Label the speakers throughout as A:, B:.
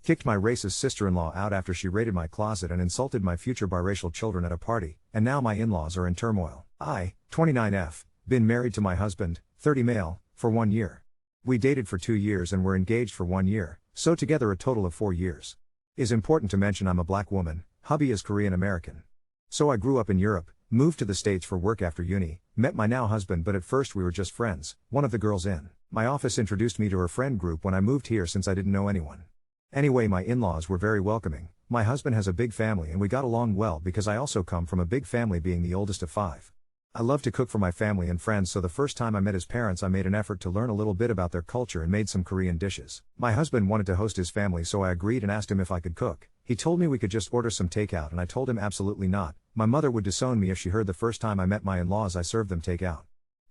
A: Kicked my racist sister-in-law out after she raided my closet and insulted my future biracial children at a party, and now my in-laws are in turmoil. I, 29F, been married to my husband, 30 male, for 1 year. We dated for 2 years and were engaged for 1 year, so together a total of 4 years. Is important to mention I'm a black woman, hubby is Korean American. So I grew up in Europe, moved to the States for work after uni, met my now husband but at first we were just friends. One of the girls in my office introduced me to her friend group when I moved here since I didn't know anyone. Anyway, my in-laws were very welcoming. My husband has a big family and we got along well because I also come from a big family, being the oldest of 5. I love to cook for my family and friends, so the first time I met his parents I made an effort to learn a little bit about their culture and made some Korean dishes. My husband wanted to host his family, so I agreed and asked him if I could cook. He told me we could just order some takeout and I told him absolutely not. My mother would disown me if she heard the first time I met my in-laws I served them takeout.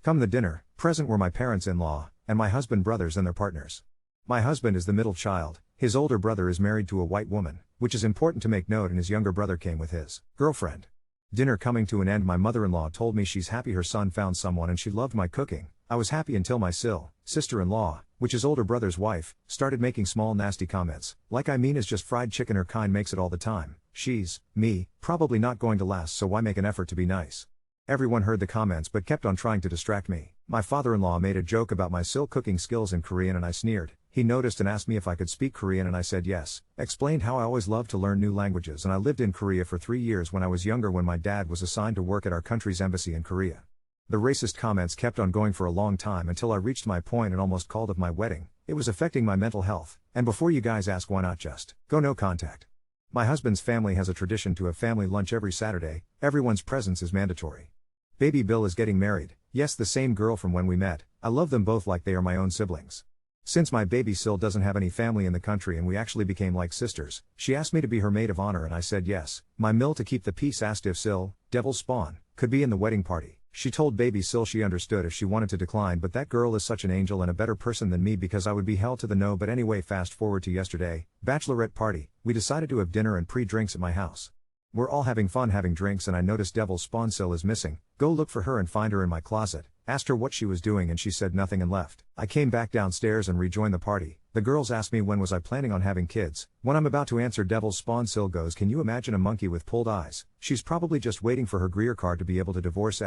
A: Come the dinner, present were my parents-in-law, and my husband brothers and their partners. My husband is the middle child, his older brother is married to a white woman, which is important to make note, and his younger brother came with his girlfriend. Dinner coming to an end, my mother-in-law told me she's happy her son found someone and she loved my cooking. I was happy until my sister-in-law, which is older brother's wife, started making small nasty comments, like I mean is just fried chicken, her kind makes it all the time. She's, me, probably not going to last, so why make an effort to be nice? Everyone heard the comments but kept on trying to distract me. My father-in-law made a joke about my cooking skills in Korean and I sneered. He noticed and asked me if I could speak Korean and I said yes. Explained how I always loved to learn new languages and I lived in Korea for 3 years when I was younger, when my dad was assigned to work at our country's embassy in Korea. The racist comments kept on going for a long time until I reached my point and almost called off my wedding. It was affecting my mental health. And before you guys ask, why not just go no contact? My husband's family has a tradition to have family lunch every Saturday. Everyone's presence is mandatory. Baby Bill is getting married. Yes, the same girl from when we met. I love them both like they are my own siblings. Since my baby Sil doesn't have any family in the country and we actually became like sisters, she asked me to be her maid of honor and I said yes. My Mill, to keep the peace, asked if Sil, Devil's Spawn, could be in the wedding party. She told baby Sil she understood if she wanted to decline, but that girl is such an angel and a better person than me because I would be held to the no. But anyway, fast forward to yesterday, bachelorette party. We decided to have dinner and pre-drinks at my house. We're all having fun having drinks and I noticed Devil's Spawn Sil is missing. Go look for her and find her in my closet. Asked her what she was doing and she said nothing and left. I came back downstairs and rejoined the party. The girls asked me when was I planning on having kids. When I'm about to answer, Devil's Spawn Sil goes, "Can you imagine a monkey with pulled eyes?" She's probably just waiting for her Greer card to be able to divorce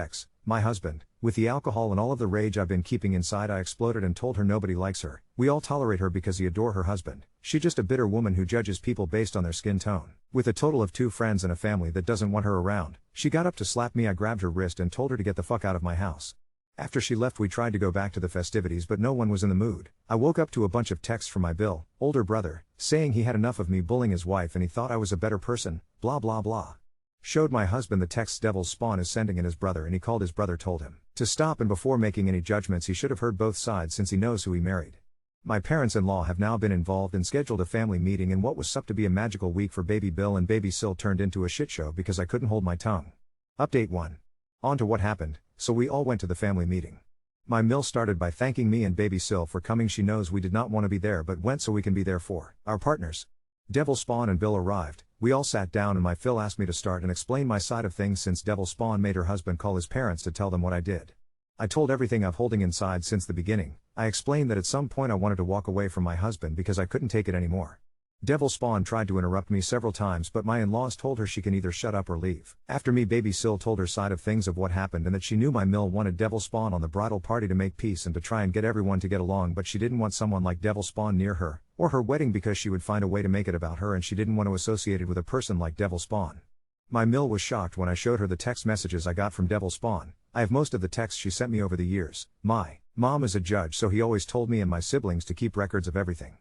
A: my husband. With the alcohol and all of the rage I've been keeping inside, I exploded and told her nobody likes her. We all tolerate her because we adore her husband. She's just a bitter woman who judges people based on their skin tone. With a total of 2 friends and a family that doesn't want her around, she got up to slap me. I grabbed her wrist and told her to get the fuck out of my house. After she left, we tried to go back to the festivities but no one was in the mood. I woke up to a bunch of texts from my Bill, older brother, saying he had enough of me bullying his wife and he thought I was a better person, blah blah blah. Showed my husband the texts Devil's Spawn is sending and his brother, and he called his brother, told him to stop, and before making any judgments he should have heard both sides since he knows who he married. My parents-in-law have now been involved and scheduled a family meeting in what was supposed to be a magical week for baby Bill, and baby Sil turned into a shit show because I couldn't hold my tongue. Update 1. On to what happened. So we all went to the family meeting. My Mill started by thanking me and baby Sil for coming. She knows we did not want to be there but went so we can be there for our partners. Devil Spawn and Bill arrived. We all sat down and my Phil asked me to start and explain my side of things since Devil Spawn made her husband call his parents to tell them what I did. I told everything I've holding inside since the beginning. I explained that at some point I wanted to walk away from my husband because I couldn't take it anymore. Devil Spawn tried to interrupt me several times but my in-laws told her she can either shut up or leave. After me, baby Sil told her side of things of what happened and that she knew my Mill wanted Devil Spawn on the bridal party to make peace and to try and get everyone to get along, but she didn't want someone like Devil Spawn near her or her wedding because she would find a way to make it about her and she didn't want to associate it with a person like Devil Spawn. My Mill was shocked when I showed her the text messages I got from Devil Spawn. I have most of the texts she sent me over the years. My mom is a judge, so he always told me and my siblings to keep records of everything.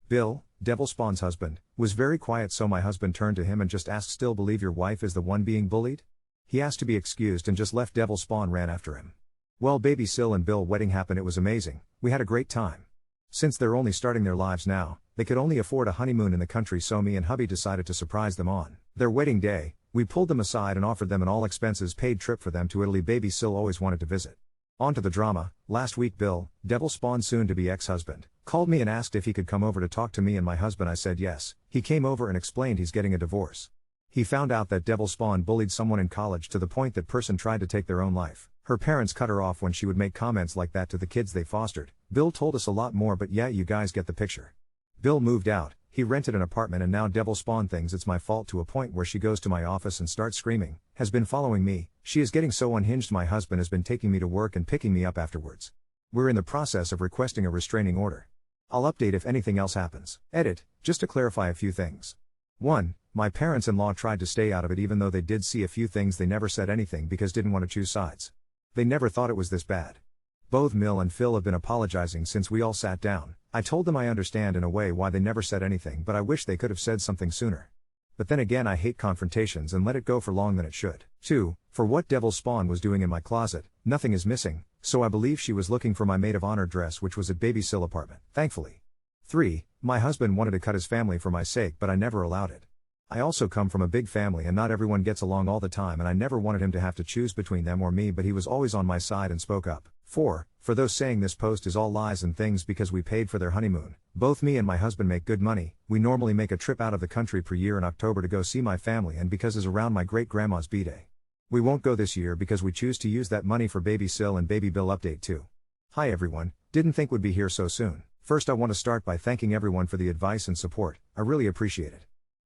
A: Bill, Devil Spawn's husband, was very quiet, so my husband turned to him and just asked, "Still believe your wife is the one being bullied?" He asked to be excused and just left. Devil Spawn ran after him. Well, baby Sil and Bill wedding happened. It was amazing. We had a great time. Since they're only starting their lives now, they could only afford a honeymoon in the country, so me and hubby decided to surprise them on their wedding day. We pulled them aside and offered them an all expenses paid trip for them to Italy. Baby Sil always wanted to visit. On to the drama. Last week Bill, Devil Spawn soon to be ex-husband, called me and asked if he could come over to talk to me and my husband. I said yes. He came over and explained he's getting a divorce. He found out that Devil Spawn bullied someone in college to the point that person tried to take their own life. Her parents cut her off when she would make comments like that to the kids they fostered. Bill told us a lot more, but yeah, you guys get the picture. Bill moved out. He rented an apartment and now devil spawn thinks it's my fault to a point where she goes to my office and starts screaming, has been following me, she is getting so unhinged my husband has been taking me to work and picking me up afterwards. We're in the process of requesting a restraining order. I'll update if anything else happens. Edit, just to clarify a few things. 1. My parents-in-law tried to stay out of it even though they did see a few things they never said anything because didn't want to choose sides. They never thought it was this bad. Both Mill and Phil have been apologizing since we all sat down. I told them I understand in a way why they never said anything but I wish they could have said something sooner. But then again I hate confrontations and let it go for long than it should. 2. For what Devil Spawn was doing in my closet, nothing is missing, so I believe she was looking for my maid of honor dress which was at Biracial apartment, thankfully. 3. My husband wanted to cut his family for my sake but I never allowed it. I also come from a big family and not everyone gets along all the time and I never wanted him to have to choose between them or me but he was always on my side and spoke up. 4. For those saying this post is all lies and things because we paid for their honeymoon, both me and my husband make good money, we normally make a trip out of the country per year in October to go see my family and because it's around my great-grandma's b-day. We won't go this year because we choose to use that money for baby Sil and baby Bill update too. Hi everyone, didn't think would be here so soon. First I want to start by thanking everyone for the advice and support, I really appreciate it.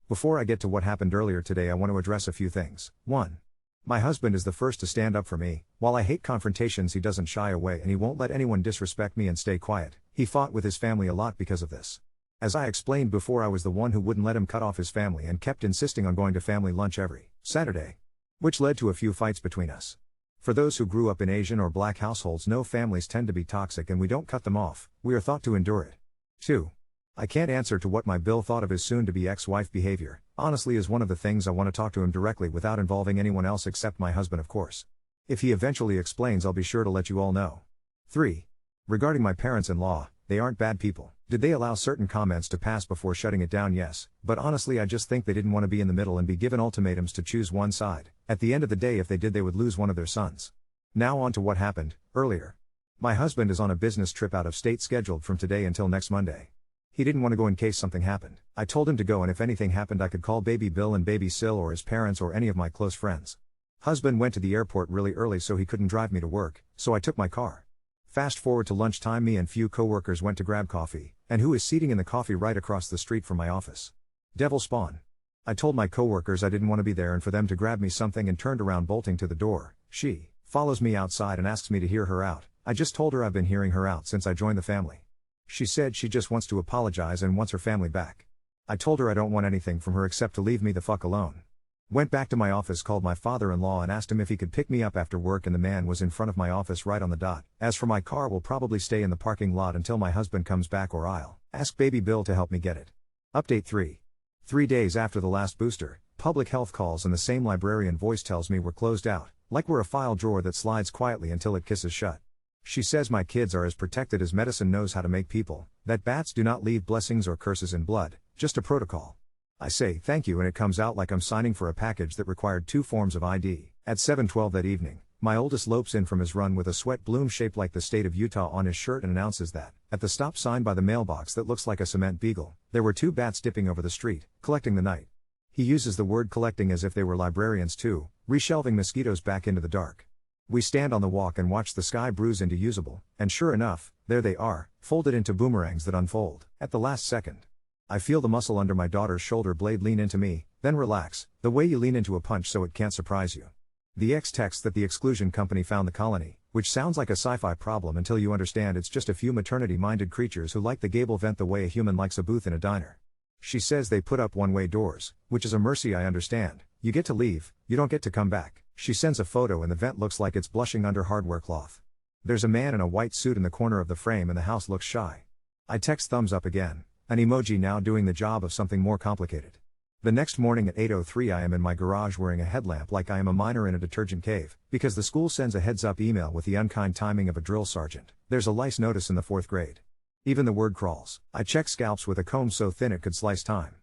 A: Before I get to what happened earlier today I want to address a few things. 1. My husband is the first to stand up for me. While I hate confrontations he doesn't shy away and he won't let anyone disrespect me and stay quiet. He fought with his family a lot because of this. As I explained before I was the one who wouldn't let him cut off his family and kept insisting on going to family lunch every Saturday. Which led to a few fights between us. For those who grew up in Asian or black households no families tend to be toxic and we don't cut them off, we are thought to endure it. 2. I can't answer to what my Bill thought of his soon-to-be ex-wife behavior, honestly is one of the things I want to talk to him directly without involving anyone else except my husband of course. If he eventually explains I'll be sure to let you all know. 3. Regarding my parents-in-law, they aren't bad people. Did they allow certain comments to pass before shutting it down? Yes, but honestly I just think they didn't want to be in the middle and be given ultimatums to choose one side. At the end of the day if they did they would lose one of their sons. Now on to what happened earlier. My husband is on a business trip out of state scheduled from today until next Monday. He didn't want to go in case something happened. I told him to go and if anything happened I could call baby Bill and baby Sil or his parents or any of my close friends. Husband went to the airport really early so he couldn't drive me to work, so I took my car. Fast forward to lunchtime me and few coworkers went to grab coffee, and who is seating in the coffee right across the street from my office? Devil Spawn. I told my coworkers I didn't want to be there and for them to grab me something and turned around bolting to the door. She follows me outside and asks me to hear her out. I just told her I've been hearing her out since I joined the family. She said she just wants to apologize and wants her family back. I told her I don't want anything from her except to leave me the fuck alone. Went back to my office, called my father-in-law and asked him if he could pick me up after work and the man was in front of my office right on the dot. As for my car will probably stay in the parking lot until my husband comes back or I'll ask baby Bill to help me get it. Update 3. 3 days after the last booster, public health calls and the same librarian voice tells me we're closed out, like we're a file drawer that slides quietly until it kisses shut. She says my kids are as protected as medicine knows how to make people, that bats do not leave blessings or curses in blood, just a protocol. I say thank you and it comes out like I'm signing for a package that required 2 forms of ID. At 7:12 that evening, my oldest lopes in from his run with a sweat bloom shaped like the state of Utah on his shirt and announces that, at the stop sign by the mailbox that looks like a cement beagle, there were 2 bats dipping over the street, collecting the night. He uses the word collecting as if they were librarians too, reshelving mosquitoes back into the dark. We stand on the walk and watch the sky bruise into usable, and sure enough, there they are, folded into boomerangs that unfold. At the last second, I feel the muscle under my daughter's shoulder blade lean into me, then relax, the way you lean into a punch so it can't surprise you. The X texts that the exclusion company found the colony, which sounds like a sci-fi problem until you understand it's just a few maternity-minded creatures who like the gable vent the way a human likes a booth in a diner. She says they put up one-way doors, which is a mercy I understand. You get to leave, you don't get to come back. She sends a photo and the vent looks like it's blushing under hardware cloth. There's a man in a white suit in the corner of the frame and the house looks shy. I text thumbs up again, an emoji now doing the job of something more complicated. The next morning at 8:03 I am in my garage wearing a headlamp like I am a miner in a detergent cave, because the school sends a heads-up email with the unkind timing of a drill sergeant. There's a lice notice in the 4th grade. Even the word crawls. I check scalps with a comb so thin it could slice time.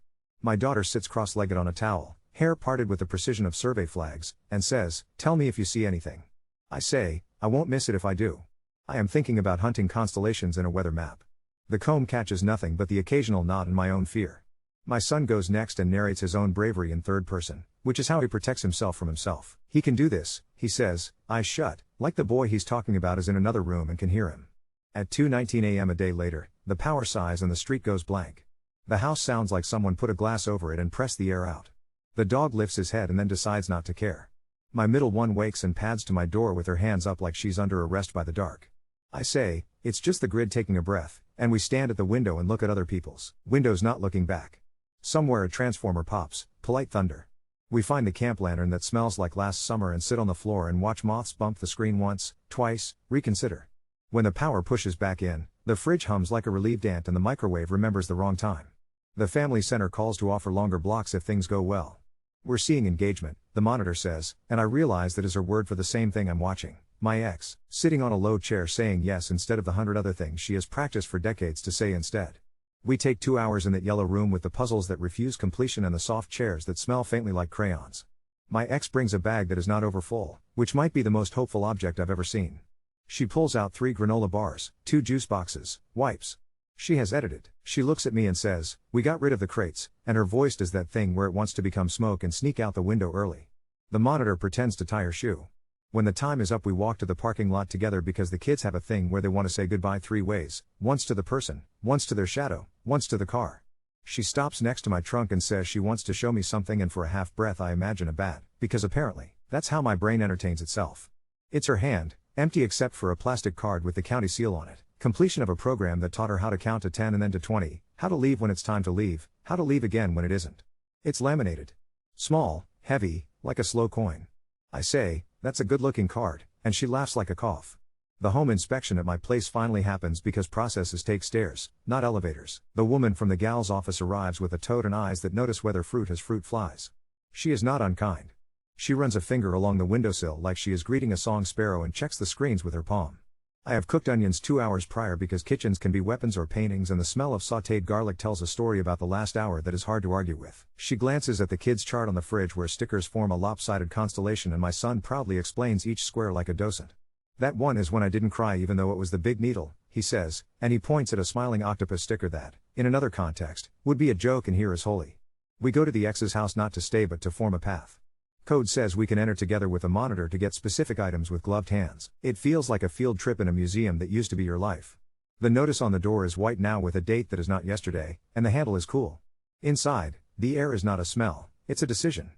A: My daughter sits cross-legged on a towel, hair parted with the precision of survey flags, and says, "Tell me if you see anything." I say, "I won't miss it if I do." I am thinking about hunting constellations in a weather map. The comb catches nothing but the occasional knot in my own fear. My son goes next and narrates his own bravery in 3rd person, which is how he protects himself from himself. He can do this, he says, eyes shut, like the boy he's talking about is in another room and can hear him. At 2:19 a.m. a day later, the power sighs and the street goes blank. The house sounds like someone put a glass over it and pressed the air out. The dog lifts his head and then decides not to care. My middle one wakes and pads to my door with her hands up like she's under arrest by the dark. I say, it's just the grid taking a breath, and we stand at the window and look at other people's windows not looking back. Somewhere a transformer pops, polite thunder. We find the camp lantern that smells like last summer and sit on the floor and watch moths bump the screen once, twice, reconsider. When the power pushes back in, the fridge hums like a relieved ant and the microwave remembers the wrong time. The family center calls to offer longer blocks if things go well. We're seeing engagement, the monitor says, and I realize that is her word for the same thing I'm watching. My ex, sitting on a low chair saying yes instead of the 100 other things she has practiced for decades to say instead. We take 2 hours in that yellow room with the puzzles that refuse completion and the soft chairs that smell faintly like crayons. My ex brings a bag that is not overfull, which might be the most hopeful object I've ever seen. She pulls out 3 granola bars, 2 juice boxes, wipes. She has edited. She looks at me and says, "We got rid of the crates," and her voice does that thing where it wants to become smoke and sneak out the window early. The monitor pretends to tie her shoe. When the time is up we walk to the parking lot together because the kids have a thing where they want to say goodbye 3 ways, once to the person, once to their shadow, once to the car. She stops next to my trunk and says she wants to show me something, and for a half breath I imagine a bat, because apparently, that's how my brain entertains itself. It's her hand, empty except for a plastic card with the county seal on it, completion of a program that taught her how to count to 10 and then to 20, how to leave when it's time to leave, how to leave again when it isn't. It's laminated. Small, heavy, like a slow coin. I say, "That's a good-looking card," and she laughs like a cough. The home inspection at my place finally happens because processes take stairs, not elevators. The woman from the gal's office arrives with a toad and eyes that notice whether fruit has fruit flies. She is not unkind. She runs a finger along the windowsill like she is greeting a song sparrow and checks the screens with her palm. I have cooked onions 2 hours prior because kitchens can be weapons or paintings, and the smell of sautéed garlic tells a story about the last hour that is hard to argue with. She glances at the kids' chart on the fridge where stickers form a lopsided constellation, and my son proudly explains each square like a docent. "That one is when I didn't cry even though it was the big needle," he says, and he points at a smiling octopus sticker that, in another context, would be a joke and here is holy. We go to the ex's house not to stay but to form a path. Code says we can enter together with a monitor to get specific items with gloved hands. It feels like a field trip in a museum that used to be your life. The notice on the door is white now with a date that is not yesterday, and the handle is cool. Inside, the air is not a smell, it's a decision.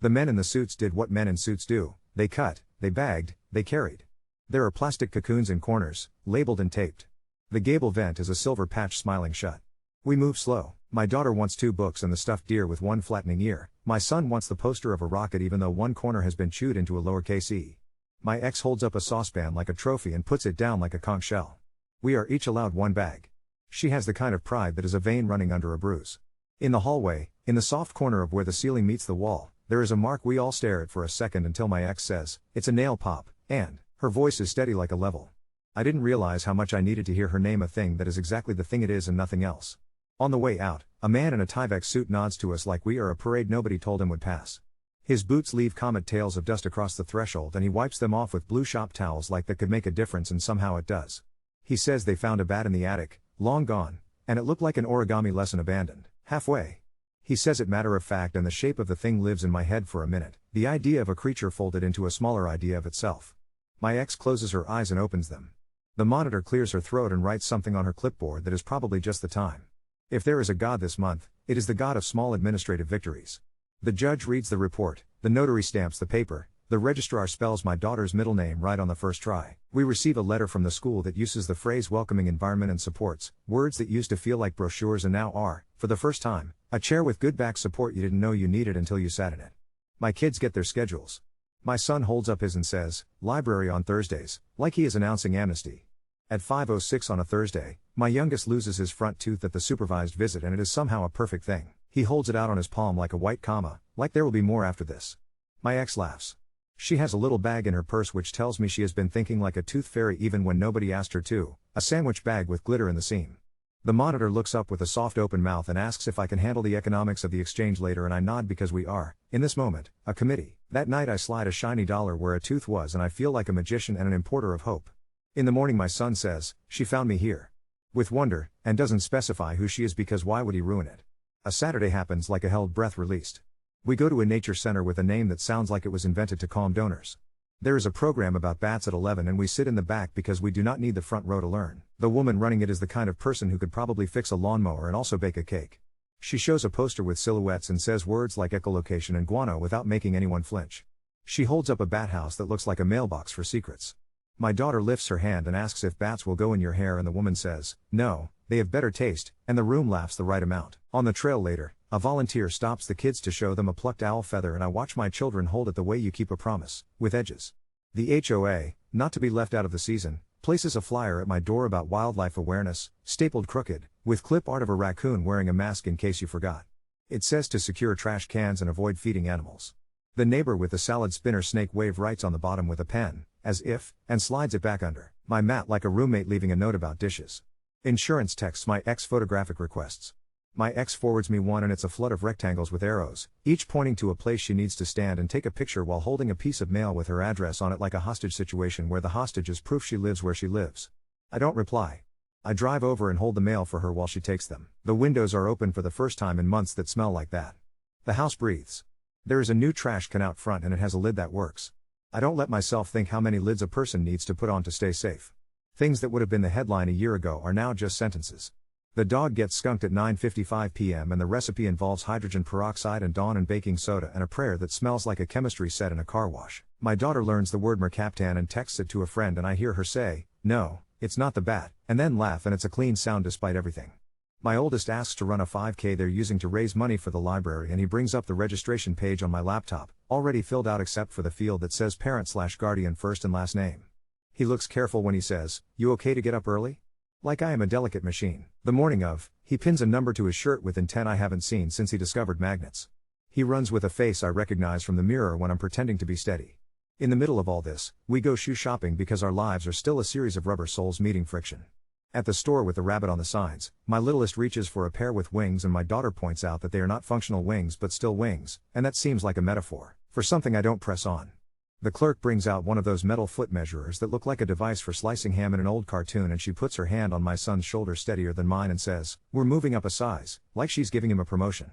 A: The men in the suits did what men in suits do: they cut, they bagged, they carried. There are plastic cocoons in corners, labeled and taped. The gable vent is a silver patch smiling shut. We move slow. My daughter wants 2 books and the stuffed deer with one flattening ear. My son wants the poster of a rocket even though one corner has been chewed into a lowercase e. My ex holds up a saucepan like a trophy and puts it down like a conch shell. We are each allowed 1 bag. She has the kind of pride that is a vein running under a bruise. In the hallway, in the soft corner of where the ceiling meets the wall, there is a mark. We all stare at for a second until my ex says, "It's a nail pop," and her voice is steady like a level. I didn't realize how much I needed to hear her name a thing that is exactly the thing it is and nothing else. On the way out, a man in a Tyvek suit nods to us like we are a parade nobody told him would pass. His boots leave comet tails of dust across the threshold and he wipes them off with blue shop towels like that could make a difference, and somehow it does. He says they found a bat in the attic, long gone, and it looked like an origami lesson abandoned, halfway. He says it matter of fact, and the shape of the thing lives in my head for a minute, the idea of a creature folded into a smaller idea of itself. My ex closes her eyes and opens them. The monitor clears her throat and writes something on her clipboard that is probably just the time. If there is a God this month, it is the God of small administrative victories. The judge reads the report, the notary stamps the paper, the registrar spells my daughter's middle name right on the first try. We receive a letter from the school that uses the phrase welcoming environment and supports, words that used to feel like brochures and now are, for the first time, a chair with good back support you didn't know you needed until you sat in it. My kids get their schedules. My son holds up his and says, "Library on Thursdays," like he is announcing amnesty. At 5:06 on a Thursday, my youngest loses his front tooth at the supervised visit, and it is somehow a perfect thing. He holds it out on his palm like a white comma, like there will be more after this. My ex laughs. She has a little bag in her purse which tells me she has been thinking like a tooth fairy even when nobody asked her to, a sandwich bag with glitter in the seam. The monitor looks up with a soft open mouth and asks if I can handle the economics of the exchange later, and I nod because we are, in this moment, a committee. That night I slide a shiny dollar where a tooth was and I feel like a magician and an importer of hope. In the morning my son says, "She found me here." With wonder, and doesn't specify who she is because why would he ruin it? A Saturday happens like a held breath released. We go to a nature center with a name that sounds like it was invented to calm donors. There is a program about bats at 11 and we sit in the back because we do not need the front row to learn. The woman running it is the kind of person who could probably fix a lawnmower and also bake a cake. She shows a poster with silhouettes and says words like echolocation and guano without making anyone flinch. She holds up a bat house that looks like a mailbox for secrets. My daughter lifts her hand and asks if bats will go in your hair, and the woman says, no, they have better taste, and the room laughs the right amount. On the trail later, a volunteer stops the kids to show them a plucked owl feather, and I watch my children hold it the way you keep a promise, with edges. The HOA, not to be left out of the season, places a flyer at my door about wildlife awareness, stapled crooked, with clip art of a raccoon wearing a mask in case you forgot. It says to secure trash cans and avoid feeding animals. The neighbor with the salad spinner snake wave writes on the bottom with a pen, as if, and slides it back under my mat like a roommate leaving a note about dishes. Insurance texts my ex photographic requests. My ex forwards me one, and it's a flood of rectangles with arrows, each pointing to a place she needs to stand and take a picture while holding a piece of mail with her address on it, like a hostage situation where the hostage is proof she lives where she lives. I don't reply. I drive over and hold the mail for her while she takes them. The windows are open for the first time in months that smell like that. The house breathes. There is a new trash can out front, and it has a lid that works. I don't let myself think how many lids a person needs to put on to stay safe. Things that would have been the headline a year ago are now just sentences. The dog gets skunked at 9:55 p.m. and the recipe involves hydrogen peroxide and Dawn and baking soda and a prayer that smells like a chemistry set in a car wash. My daughter learns the word mercaptan and texts it to a friend, and I hear her say, no, it's not the bat, and then laugh, and it's a clean sound despite everything. My oldest asks to run a 5K they're using to raise money for the library, and he brings up the registration page on my laptop, already filled out except for the field that says parent/guardian first and last name. He looks careful when he says, you okay to get up early? Like I am a delicate machine. The morning of, he pins a number to his shirt with intent I haven't seen since he discovered magnets. He runs with a face I recognize from the mirror when I'm pretending to be steady. In the middle of all this, we go shoe shopping because our lives are still a series of rubber soles meeting friction. At the store with the rabbit on the signs, my littlest reaches for a pair with wings, and my daughter points out that they are not functional wings but still wings, and that seems like a metaphor for something I don't press on. The clerk brings out one of those metal foot measurers that look like a device for slicing ham in an old cartoon, and she puts her hand on my son's shoulder steadier than mine and says, we're moving up a size, like she's giving him a promotion.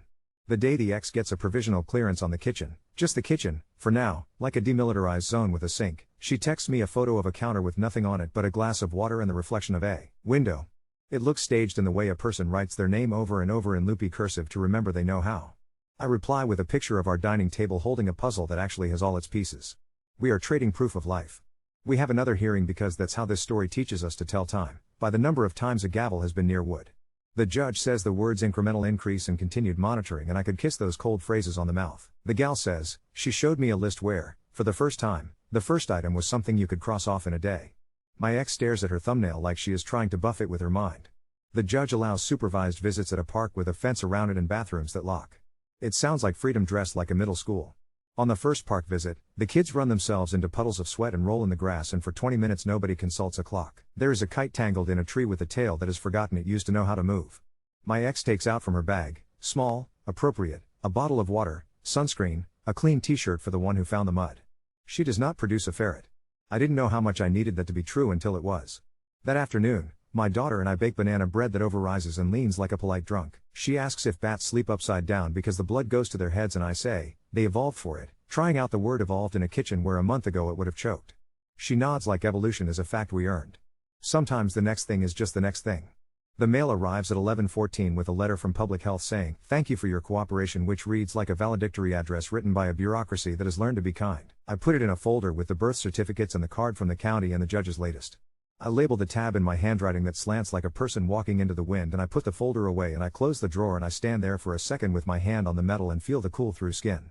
A: The day the ex gets a provisional clearance on the kitchen, just the kitchen, for now, like a demilitarized zone with a sink, she texts me a photo of a counter with nothing on it but a glass of water and the reflection of a window. It looks staged in the way a person writes their name over and over in loopy cursive to remember they know how. I reply with a picture of our dining table holding a puzzle that actually has all its pieces. We are trading proof of life. We have another hearing because that's how this story teaches us to tell time, by the number of times a gavel has been near wood. The judge says the words incremental increase and continued monitoring, and I could kiss those cold phrases on the mouth. The gal says, she showed me a list where, for the first time, the first item was something you could cross off in a day. My ex stares at her thumbnail like she is trying to buff it with her mind. The judge allows supervised visits at a park with a fence around it and bathrooms that lock. It sounds like freedom dressed like a middle school. On the first park visit, the kids run themselves into puddles of sweat and roll in the grass, and for 20 minutes nobody consults a clock. There is a kite tangled in a tree with a tail that has forgotten it used to know how to move. My ex takes out from her bag, small, appropriate, a bottle of water, sunscreen, a clean t-shirt for the one who found the mud. She does not produce a ferret. I didn't know how much I needed that to be true until it was. That afternoon, my daughter and I bake banana bread that overrises and leans like a polite drunk. She asks if bats sleep upside down because the blood goes to their heads, and I say, they evolved for it, trying out the word evolved in a kitchen where a month ago it would have choked. She nods like evolution is a fact we earned. Sometimes the next thing is just the next thing. The mail arrives at 11:14 with a letter from Public Health saying, thank you for your cooperation, which reads like a valedictory address written by a bureaucracy that has learned to be kind. I put it in a folder with the birth certificates and the card from the county and the judge's latest. I label the tab in my handwriting that slants like a person walking into the wind, and I put the folder away and I close the drawer and I stand there for a second with my hand on the metal and feel the cool through skin.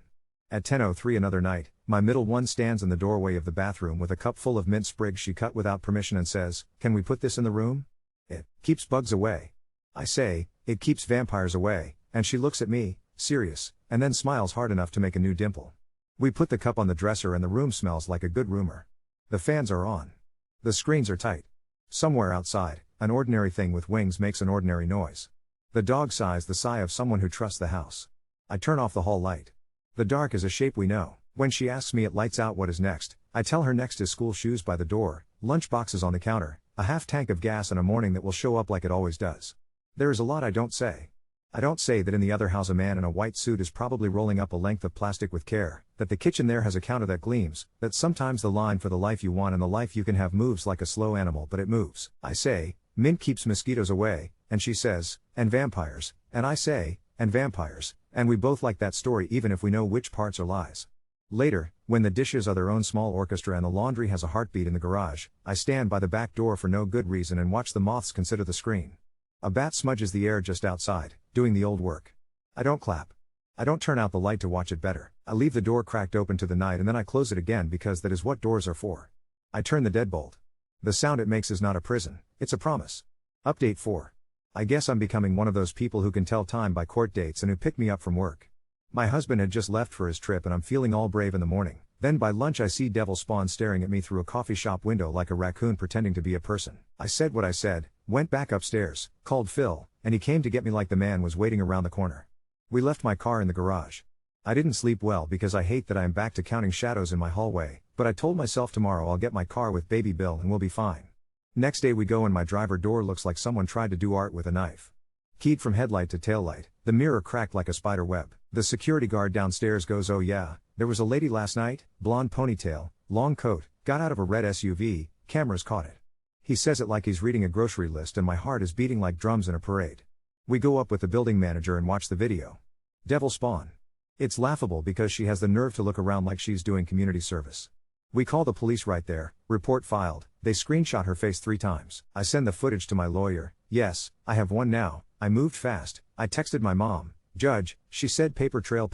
A: At 10:03 another night, my middle one stands in the doorway of the bathroom with a cup full of mint sprigs she cut without permission and says, can we put this in the room? It keeps bugs away. I say, it keeps vampires away, and she looks at me, serious, and then smiles hard enough to make a new dimple. We put the cup on the dresser and the room smells like a good roomer. The fans are on. The screens are tight. Somewhere outside, an ordinary thing with wings makes an ordinary noise. The dog sighs the sigh of someone who trusts the house. I turn off the hall light. The dark is a shape we know. When she asks me it lights out what is next, I tell her next is school shoes by the door, lunch boxes on the counter, a half tank of gas, and a morning that will show up like it always does. There is a lot I don't say. I don't say that in the other house a man in a white suit is probably rolling up a length of plastic with care, that the kitchen there has a counter that gleams, that sometimes the line for the life you want and the life you can have moves like a slow animal, but it moves. I say, mint keeps mosquitoes away, and she says, and vampires, and I say, and vampires, and we both like that story even if we know which parts are lies. Later, when the dishes are their own small orchestra and the laundry has a heartbeat in the garage, I stand by the back door for no good reason and watch the moths consider the screen. A bat smudges the air just outside, doing the old work. I don't clap. I don't turn out the light to watch it better. I leave the door cracked open to the night and then I close it again because that is what doors are for. I turn the deadbolt. The sound it makes is not a prison, it's a promise. Update 4. I guess I'm becoming one of those people who can tell time by court dates and who pick me up from work. My husband had just left for his trip and I'm feeling all brave in the morning. Then by lunch I see Devil Spawn staring at me through a coffee shop window like a raccoon pretending to be a person. I said what I said, went back upstairs, called Phil, and he came to get me like the man was waiting around the corner. We left my car in the garage. I didn't sleep well because I hate that I am back to counting shadows in my hallway, but I told myself tomorrow I'll get my car with baby Bill and we'll be fine. Next day we go and my driver door looks like someone tried to do art with a knife. Keyed from headlight to taillight, the mirror cracked like a spider web. The security guard downstairs goes, "Oh yeah, there was a lady last night, blonde ponytail, long coat, got out of a red SUV, cameras caught it." He says it like he's reading a grocery list and my heart is beating like drums in a parade. We go up with the building manager and watch the video. Devil Spawn. It's laughable because she has the nerve to look around like she's doing community service. We call the police right there, report filed, they screenshot her face 3 times. I send the footage to my lawyer, yes, I have one now, I moved fast, I texted my mom, judge, she said paper trail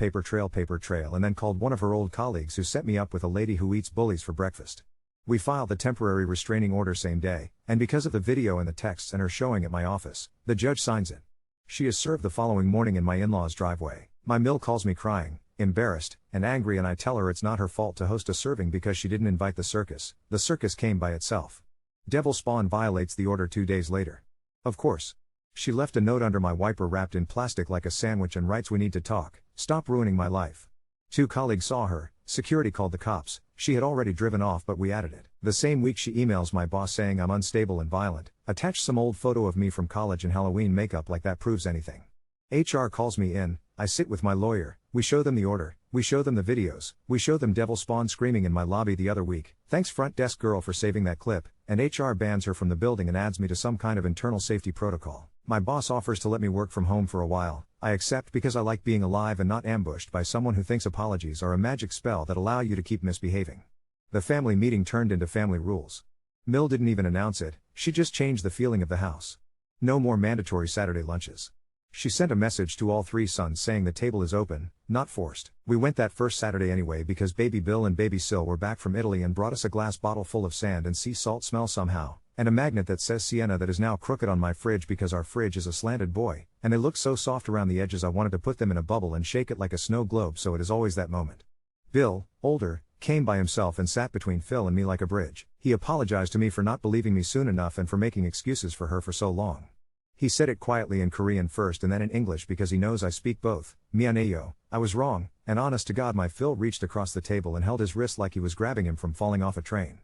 A: and then called one of her old colleagues who set me up with a lady who eats bullies for breakfast. We filed the temporary restraining order same day, and because of the video and the texts and her showing at my office, the judge signs it. She is served the following morning in my in-laws' driveway. My mill calls me crying, embarrassed, and angry and I tell her it's not her fault to host a serving because she didn't invite the circus came by itself. Devil Spawn violates the order 2 days later. Of course. She left a note under my wiper wrapped in plastic like a sandwich and writes, "We need to talk, stop ruining my life." 2 colleagues saw her, security called the cops, she had already driven off but we added it. The same week she emails my boss saying I'm unstable and violent, attached some old photo of me from college in Halloween makeup like that proves anything. HR calls me in, I sit with my lawyer, we show them the order, we show them the videos, we show them Devil Spawn screaming in my lobby the other week, thanks front desk girl for saving that clip, and HR bans her from the building and adds me to some kind of internal safety protocol. My boss offers to let me work from home for a while, I accept because I like being alive and not ambushed by someone who thinks apologies are a magic spell that allow you to keep misbehaving. The family meeting turned into family rules. Mill didn't even announce it, she just changed the feeling of the house. No more mandatory Saturday lunches. She sent a message to all 3 sons saying the table is open, not forced. We went that first Saturday anyway because baby Bill and baby Sil were back from Italy and brought us a glass bottle full of sand and sea salt smell somehow, and a magnet that says Sienna that is now crooked on my fridge because our fridge is a slanted boy, and they look so soft around the edges I wanted to put them in a bubble and shake it like a snow globe, so it is always that moment. Bill, older, came by himself and sat between Phil and me like a bridge. He apologized to me for not believing me soon enough and for making excuses for her for so long. He said it quietly in Korean first and then in English because he knows I speak both. Mianeyo, I was wrong, and honest to God my Phil reached across the table and held his wrist like he was grabbing him from falling off a train.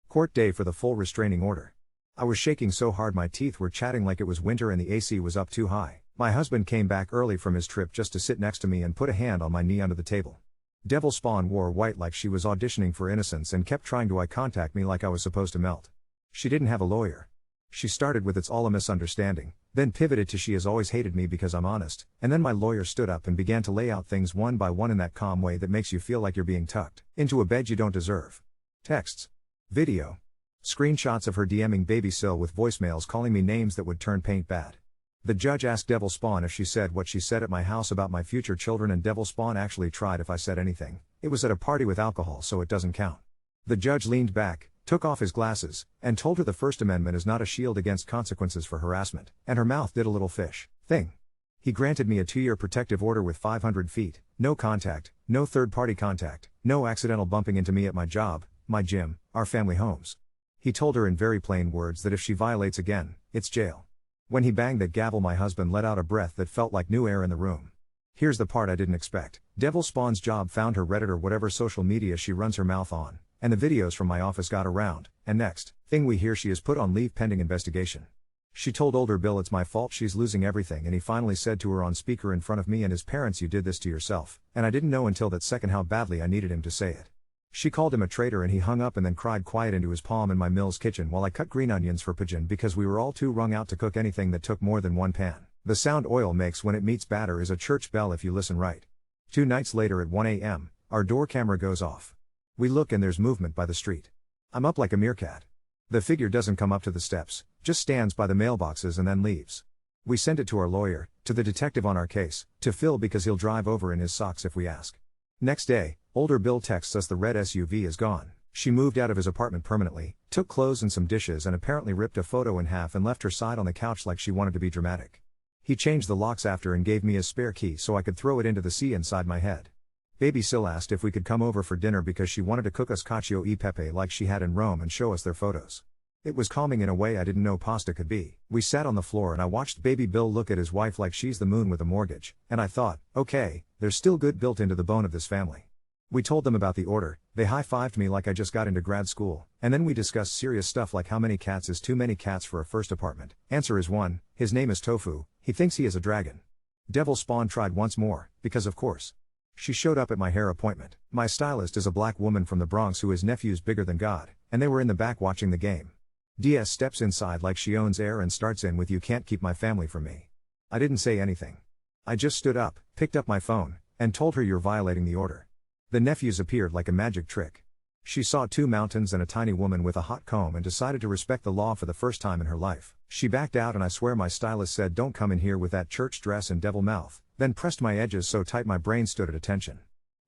A: Court day for the full restraining order. I was shaking so hard my teeth were chatting like it was winter and the AC was up too high. My husband came back early from his trip just to sit next to me and put a hand on my knee under the table. Devil Spawn wore white like she was auditioning for Innocence and kept trying to eye contact me like I was supposed to melt. She didn't have a lawyer. She started with "It's all a misunderstanding," then pivoted to "She has always hated me because I'm honest," and then my lawyer stood up and began to lay out things one by one in that calm way that makes you feel like you're being tucked into a bed you don't deserve. Texts. Video. Screenshots of her DMing baby Sil with voicemails calling me names that would turn paint bad. The judge asked Devil Spawn if she said what she said at my house about my future children, and Devil Spawn actually tried if I said anything. It was at a party with alcohol, so it doesn't count. The judge leaned back, took off his glasses, and told her the First Amendment is not a shield against consequences for harassment, and her mouth did a little fish thing. He granted me a 2-year protective order with 500 feet, no contact, no third-party contact, no accidental bumping into me at my job, my gym, our family homes. He told her in very plain words that if she violates again, it's jail. When he banged that gavel my husband let out a breath that felt like new air in the room. Here's the part I didn't expect. Devil Spawn's job found her Reddit or whatever social media she runs her mouth on, and the videos from my office got around, and next thing we hear she is put on leave pending investigation. She told older Bill it's my fault she's losing everything, and he finally said to her on speaker in front of me and his parents, "You did this to yourself," and I didn't know until that second how badly I needed him to say it. She called him a traitor and he hung up and then cried quiet into his palm in my mill's kitchen while I cut green onions for Pigeon because we were all too wrung out to cook anything that took more than one pan. The sound oil makes when it meets batter is a church bell if you listen right. 2 nights later at 1 a.m., our door camera goes off. We look and there's movement by the street. I'm up like a meerkat. The figure doesn't come up to the steps, just stands by the mailboxes and then leaves. We send it to our lawyer, to the detective on our case, to Phil because he'll drive over in his socks if we ask. Next day, older Bill texts us the red SUV is gone. She moved out of his apartment permanently, took clothes and some dishes and apparently ripped a photo in half and left her side on the couch like she wanted to be dramatic. He changed the locks after and gave me his spare key so I could throw it into the sea inside my head. Baby Sil asked if we could come over for dinner because she wanted to cook us cacio e pepe like she had in Rome and show us their photos. It was calming in a way I didn't know pasta could be. We sat on the floor and I watched baby Bill look at his wife like she's the moon with a mortgage, and I thought, okay, there's still good built into the bone of this family. We told them about the order, they high-fived me like I just got into grad school, and then we discussed serious stuff like how many cats is too many cats for a first apartment. Answer is 1, his name is Tofu, he thinks he is a dragon. Devil Spawn tried once more, because of course. She showed up at my hair appointment. My stylist is a black woman from the Bronx who has nephews bigger than God, and they were in the back watching the game. DS steps inside like she owns air and starts in with "You can't keep my family from me." I didn't say anything. I just stood up, picked up my phone, and told her you're violating the order. The nephews appeared like a magic trick. She saw 2 mountains and a tiny woman with a hot comb and decided to respect the law for the first time in her life. She backed out and I swear my stylist said don't come in here with that church dress and devil mouth, then pressed my edges so tight my brain stood at attention.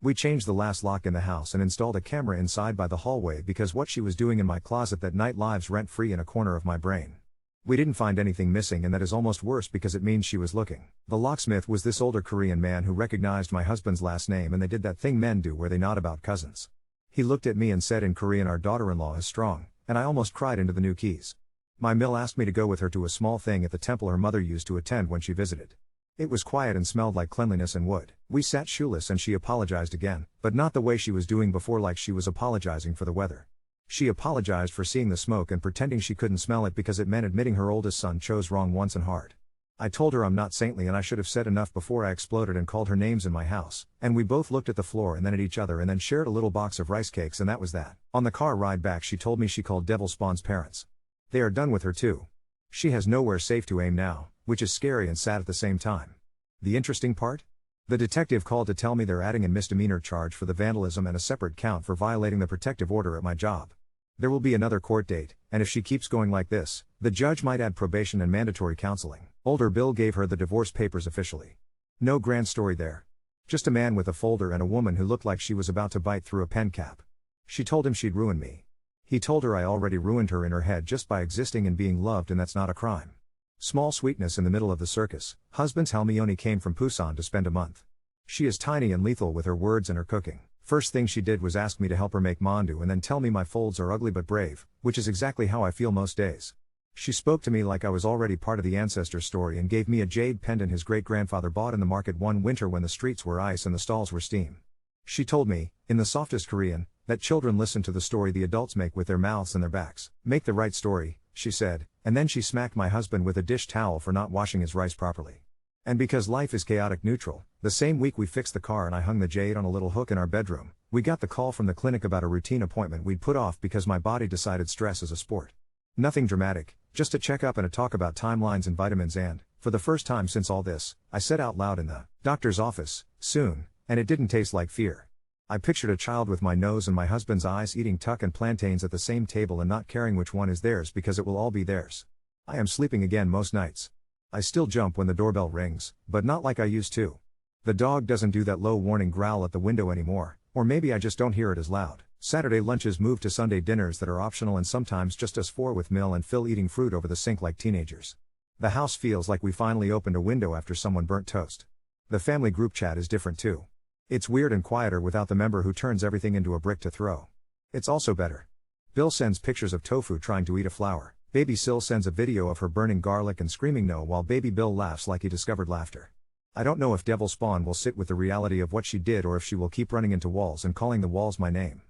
A: We changed the last lock in the house and installed a camera inside by the hallway because what she was doing in my closet that night lives rent-free in a corner of my brain. We didn't find anything missing and that is almost worse because it means she was looking. The locksmith was this older Korean man who recognized my husband's last name and they did that thing men do where they nod about cousins. He looked at me and said in Korean our daughter-in-law is strong, and I almost cried into the new keys. My mill asked me to go with her to a small thing at the temple her mother used to attend when she visited. It was quiet and smelled like cleanliness and wood. We sat shoeless and she apologized again, but not the way she was doing before like she was apologizing for the weather. She apologized for seeing the smoke and pretending she couldn't smell it because it meant admitting her oldest son chose wrong once and hard. I told her I'm not saintly and I should have said enough before I exploded and called her names in my house, and we both looked at the floor and then at each other and then shared a little box of rice cakes and that was that. On the car ride back she told me she called Devil Spawn's parents. They are done with her too. She has nowhere safe to aim now, which is scary and sad at the same time. The interesting part? The detective called to tell me they're adding a misdemeanor charge for the vandalism and a separate count for violating the protective order at my job. There will be another court date, and if she keeps going like this, the judge might add probation and mandatory counseling. Older Bill gave her the divorce papers officially. No grand story there. Just a man with a folder and a woman who looked like she was about to bite through a pen cap. She told him she'd ruin me. He told her I already ruined her in her head just by existing and being loved and that's not a crime. Small sweetness in the middle of the circus. Husband's Helmione came from Busan to spend a month. She is tiny and lethal with her words and her cooking. First thing she did was ask me to help her make mandu and then tell me my folds are ugly but brave, which is exactly how I feel most days. She spoke to me like I was already part of the ancestor story and gave me a jade pendant his great-grandfather bought in the market one winter when the streets were ice and the stalls were steam. She told me, in the softest Korean, that children listen to the story the adults make with their mouths and their backs. Make the right story, she said, and then she smacked my husband with a dish towel for not washing his rice properly. And because life is chaotic neutral, the same week we fixed the car and I hung the jade on a little hook in our bedroom, we got the call from the clinic about a routine appointment we'd put off because my body decided stress is a sport. Nothing dramatic, just a checkup and a talk about timelines and vitamins and, for the first time since all this, I said out loud in the doctor's office, soon, and it didn't taste like fear. I pictured a child with my nose and my husband's eyes eating tuck and plantains at the same table and not caring which one is theirs because it will all be theirs. I am sleeping again most nights. I still jump when the doorbell rings, but not like I used to. The dog doesn't do that low warning growl at the window anymore, or maybe I just don't hear it as loud. Saturday lunches moved to Sunday dinners that are optional and sometimes just us four with Mill and Phil eating fruit over the sink like teenagers. The house feels like we finally opened a window after someone burnt toast. The family group chat is different too. It's weird and quieter without the member who turns everything into a brick to throw. It's also better. Bill sends pictures of Tofu trying to eat a flower. Baby Sil sends a video of her burning garlic and screaming no while baby Bill laughs like he discovered laughter. I don't know if Devil Spawn will sit with the reality of what she did or if she will keep running into walls and calling the walls my name.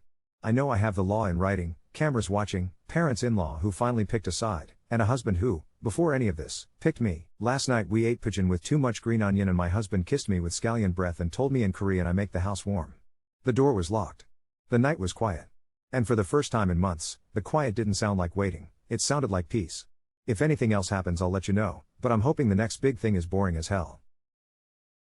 A: I know I have the law in writing, cameras watching, parents-in-law who finally picked a side, and a husband who, before any of this, picked me. Last night we ate pigeon with too much green onion and my husband kissed me with scallion breath and told me in Korean I make the house warm. The door was locked. The night was quiet. And for the first time in months, the quiet didn't sound like waiting, it sounded like peace. If anything else happens, I'll let you know, but I'm hoping the next big thing is boring as hell.